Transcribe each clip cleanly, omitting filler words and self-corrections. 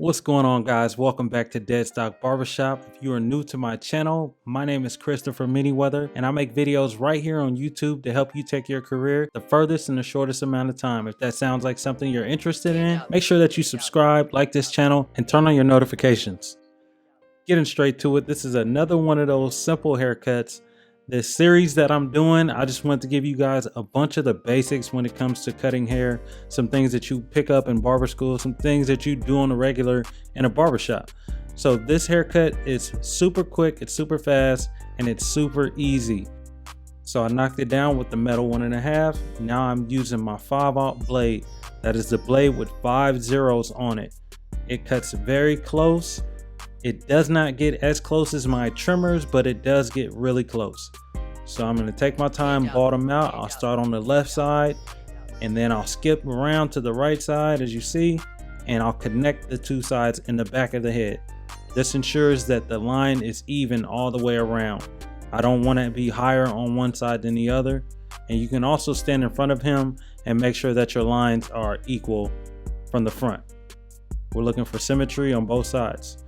What's going on, guys? Welcome back to Dead Stock Barbershop. If you are new to my channel, my name is Christopher Manyweather, and I make videos right here on YouTube to help you take your career the furthest in the shortest amount of time. If that sounds like something you're interested in, make sure that you subscribe, like this channel, and turn on your notifications. Getting straight to it, this is another one of those simple haircuts. This series that I'm doing, I just want to give you guys a bunch of the basics when it comes to cutting hair, some things that you pick up in barber school, some things that you do on the regular in a barbershop. So this haircut is super quick, it's super fast, and it's super easy. So I knocked it down with the metal 1.5. Now I'm using my 5/0 blade. That is the blade with 5 zeros on it. It cuts very close. It does not get as close as my trimmers, but it does get really close. So I'm going to take my time, bottom out. I'll start on the left side, and then I'll skip around to the right side, as you see, and I'll connect the two sides in the back of the head. This ensures that the line is even all the way around. I don't want to be higher on one side than the other. And you can also stand in front of him and make sure that your lines are equal from the front. We're looking for symmetry on both sides.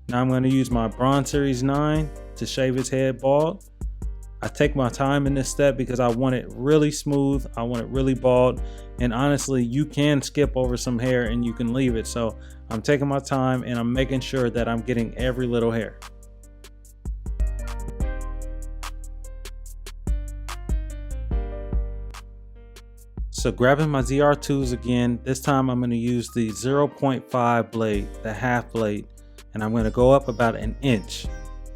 Now I'm going to use my Bronze Series 9 to shave his head bald. I take my time in this step because I want it really smooth. I want it really bald. And honestly, you can skip over some hair and you can leave it. So I'm taking my time and I'm making sure that I'm getting every little hair. So grabbing my ZR2s again, this time I'm going to use the 0.5 blade, the half blade. And I'm going to go up about 1 inch.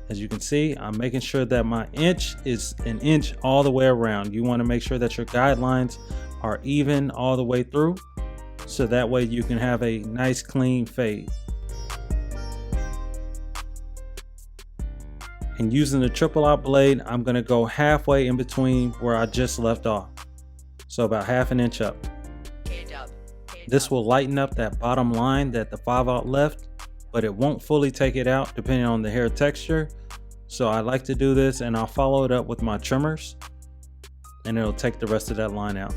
As you can see, I'm making sure that my inch is 1 inch all the way around. You want to make sure that your guidelines are even all the way through, so that way you can have a nice clean fade. And using the 0.5 blade, I'm going to go halfway in between where I just left off. So about 1/2 inch up. This will lighten up that bottom line that the 5/0 left, but it won't fully take it out depending on the hair texture. So I like to do this, and I'll follow it up with my trimmers, and it'll take the rest of that line out.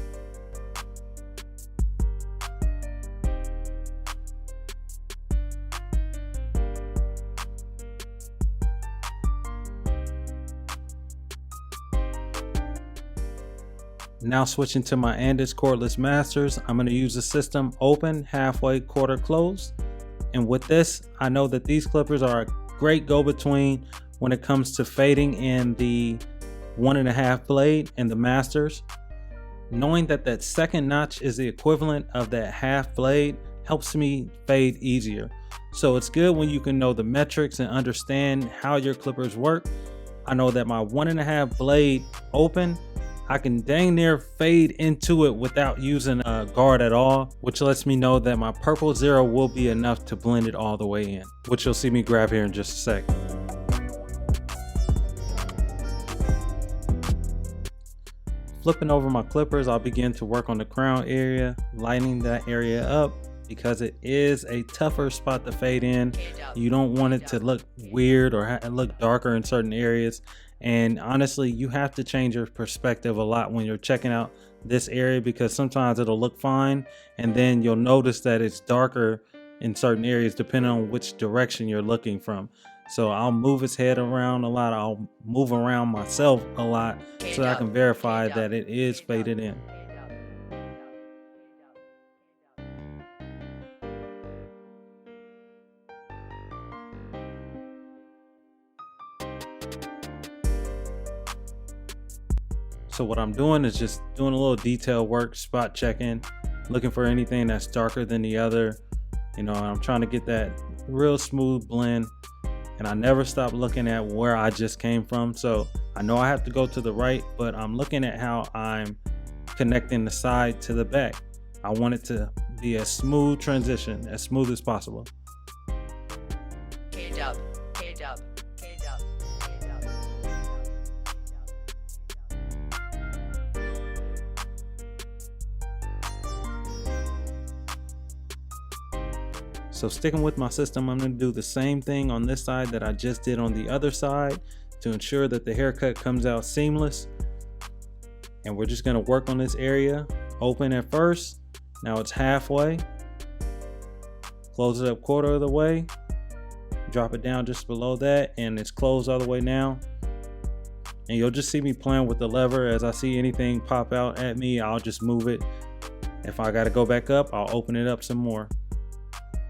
Now switching to my Andis Cordless Masters, I'm going to use the system open, halfway, quarter closed. And with this, I know that these clippers are a great go-between when it comes to fading in the 1.5 blade and the Masters. Knowing that that second notch is the equivalent of that half blade helps me fade easier. So it's good when you can know the metrics and understand how your clippers work. I know that my 1.5 blade open, I can dang near fade into it without using a guard at all, which lets me know that my purple 0 will be enough to blend it all the way in, which you'll see me grab here in just a sec. Flipping over my clippers, I'll begin to work on the crown area, lightening that area up because it is a tougher spot to fade in. You don't want it to look weird or look darker in certain areas. And honestly, you have to change your perspective a lot when you're checking out this area, because sometimes it'll look fine and then you'll notice that it's darker in certain areas depending on which direction you're looking from. So I'll move his head around a lot. I'll move around myself a lot so that I can verify that it is faded in. So what I'm doing is just doing a little detail work, spot checking, looking for anything that's darker than the other. You know, I'm trying to get that real smooth blend, and I never stop looking at where I just came from. So I know I have to go to the right, but I'm looking at how I'm connecting the side to the back. I want it to be a smooth transition, as smooth as possible. So sticking with my system, I'm going to do the same thing on this side that I just did on the other side to ensure that the haircut comes out seamless. And we're just going to work on this area. Open at first. Now it's halfway. close it up quarter of the way, drop it down just below that, and it's closed all the way now. And you'll just see me playing with the lever. As I see anything pop out at me, I'll just move it. If I got to go back up, I'll open it up some more.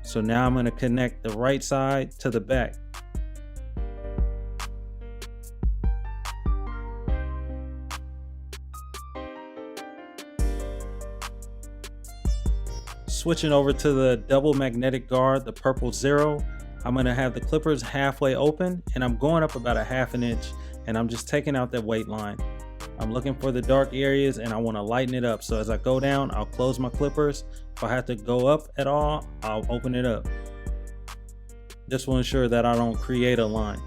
So now I'm going to connect the right side to the back. Switching over to the double magnetic guard, the purple 0, I'm going to have the clippers halfway open, and I'm going up about a ½ inch, and I'm just taking out that weight line. I'm looking for the dark areas and I want to lighten it up. So as I go down, I'll close my clippers. If I have to go up at all, I'll open it up. This will ensure that I don't create a line.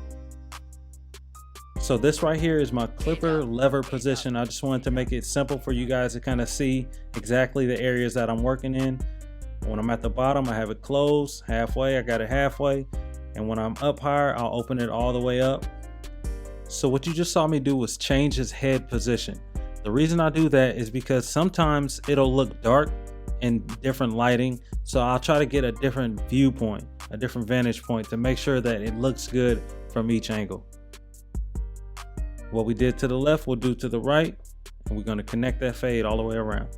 So this right here is my clipper lever position. I just wanted to make it simple for you guys to kind of see exactly the areas that I'm working in. When I'm at the bottom, I have it closed halfway. I got it halfway. And when I'm up higher, I'll open it all the way up. So what you just saw me do was change his head position. The reason I do that is because sometimes it'll look dark in different lighting. So I'll try to get a different viewpoint, a different vantage point to make sure that it looks good from each angle. What we did to the left, we'll do to the right, and we're going to connect that fade all the way around.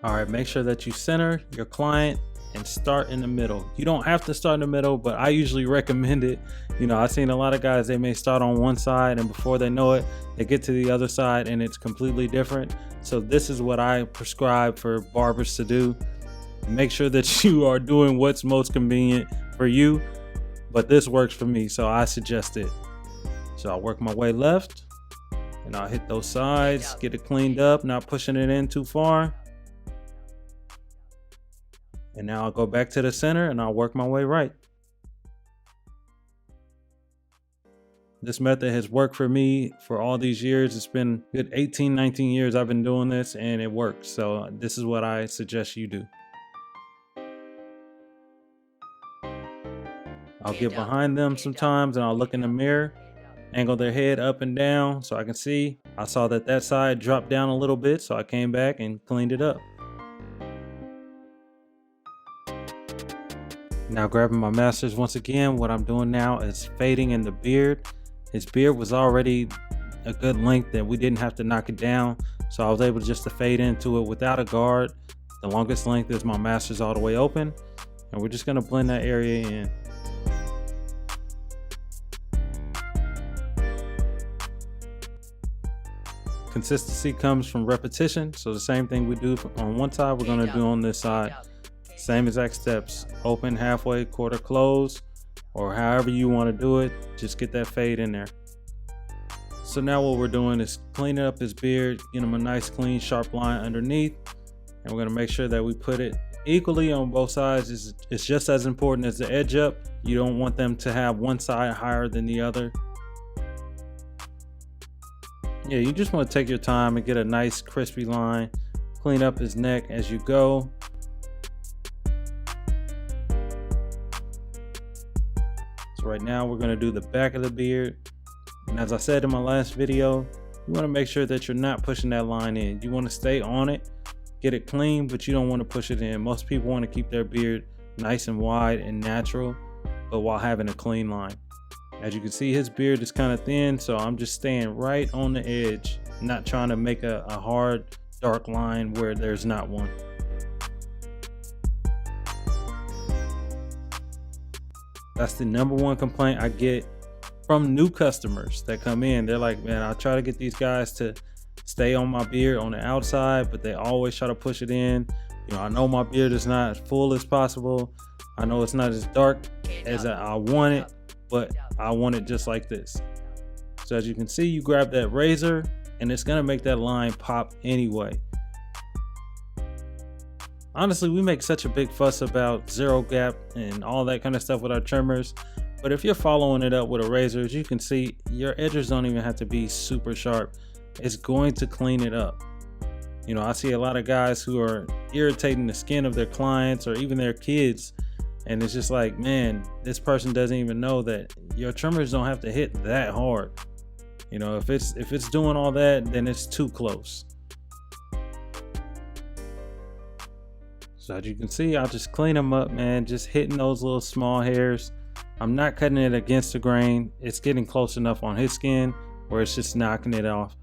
All right, make sure that you center your client and start in the middle. You don't have to start in the middle, but I usually recommend it. You know, I've seen a lot of guys, they may start on one side and before they know it, they get to the other side and it's completely different. So this is what I prescribe for barbers to do. Make sure that you are doing what's most convenient for you, but this works for me, so I suggest it. So I'll work my way left and I'll hit those sides, get it cleaned up, not pushing it in too far. And now I'll go back to the center and I'll work my way right. This method has worked for me for all these years. It's been good 18, 19 years I've been doing this and it works. So this is what I suggest you do. I'll get behind them sometimes and I'll look in the mirror, angle their head up and down so I can see. I saw that that side dropped down a little bit, so I came back and cleaned it up. Now grabbing my masters once again, what I'm doing now is fading in the beard. His beard was already a good length that we didn't have to knock it down. So I was able just to fade into it without a guard. The longest length is my masters all the way open. And we're just gonna blend that area in. Consistency comes from repetition. So the same thing we do on one side, we're gonna do on this side. Same exact steps, open, halfway, quarter, close, or however you want to do it. Just get that fade in there. So now what we're doing is cleaning up his beard, get him a nice clean sharp line underneath, and we're going to make sure that we put it equally on both sides. It's just as important as the edge up. You don't want them to have one side higher than the other. Yeah, you just want to take your time and get a nice crispy line, clean up his neck as you go. Right now we're going to do the back of the beard, and as I said in my last video, you want to make sure that you're not pushing that line in. You want to stay on it, get it clean, but you don't want to push it in. Most people want to keep their beard nice and wide and natural, but while having a clean line. As you can see, his beard is kind of thin, so I'm just staying right on the edge, not trying to make a hard dark line where there's not one. That's the #1 complaint I get from new customers that come in. They're like, man, I try to get these guys to stay on my beard on the outside, but they always try to push it in. You know, I know my beard is not as full as possible. I know it's not as dark as I want it, but I want it just like this. So as you can see, you grab that razor and it's gonna make that line pop anyway. Honestly, we make such a big fuss about zero gap and all that kind of stuff with our trimmers. But if you're following it up with a razor, as you can see, your edges don't even have to be super sharp. It's going to clean it up. You know, I see a lot of guys who are irritating the skin of their clients or even their kids. And it's just like, man, this person doesn't even know that your trimmers don't have to hit that hard. You know, if it's doing all that, then it's too close. So as you can see, I'll just clean them up, man, just hitting those little small hairs. I'm not cutting it against the grain. It's getting close enough on his skin where it's just knocking it off.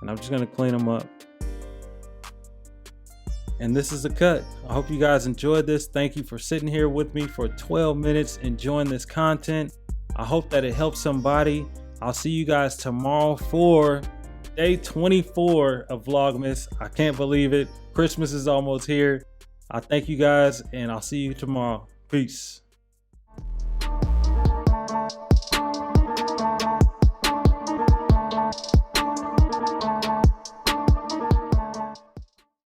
And I'm just gonna clean them up. And this is a cut. I hope you guys enjoyed this. Thank you for sitting here with me for 12 minutes enjoying this content. I hope that it helps somebody. I'll see you guys tomorrow for day 24 of Vlogmas. I can't believe it. Christmas is almost here. I thank you guys and I'll see you tomorrow. Peace.